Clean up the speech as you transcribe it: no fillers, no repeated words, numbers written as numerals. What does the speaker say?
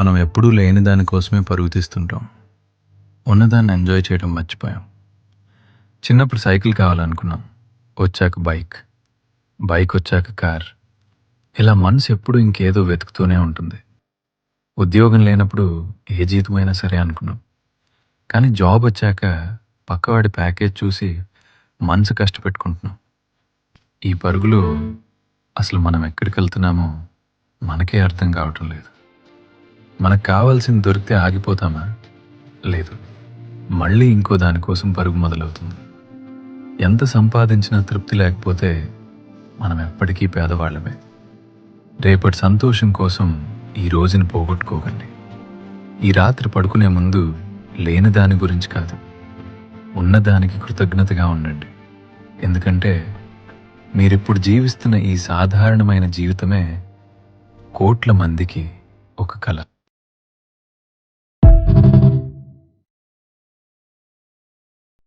మనం ఎప్పుడూ లేని దానికోసమే పరుగు తీస్తుంటాం. ఉన్నదాన్ని ఎంజాయ్ చేయడం మర్చిపోయాం. చిన్నప్పుడు సైకిల్ కావాలనుకున్నాం. వచ్చాక బైక్. బైక్ వచ్చాక కార్. ఇలా మనసు ఎప్పుడూ ఇంకేదో వెతుకుతూనే ఉంటుంది. ఉద్యోగం లేనప్పుడు ఏ జీతమైనా సరే అనుకున్నాం. కానీ జాబ్ వచ్చాక పక్కవాడి ప్యాకేజ్ చూసి మనసు కష్టపెట్టుకుంటున్నాం. ఈ పరుగులో అసలు మనం ఎక్కడికెళ్తున్నామో మనకే అర్థం కావటం లేదు. మనకు కావాల్సింది దొరికితే ఆగిపోతామా? లేదు. మళ్ళీ ఇంకో దానికోసం పరుగు మొదలవుతుంది. ఎంత సంపాదించినా తృప్తి లేకపోతే మనం ఎప్పటికీ పేదవాళ్ళమే. రేపటి సంతోషం కోసం ఈ రోజుని పోగొట్టుకోకండి. ఈ రాత్రి పడుకునే ముందు లేని దాని గురించి కాదు, ఉన్నదానికి కృతజ్ఞతగా ఉండండి. ఎందుకంటే మీరిప్పుడు జీవిస్తున్న ఈ సాధారణమైన జీవితమే కోట్ల మందికి ఒక కళ.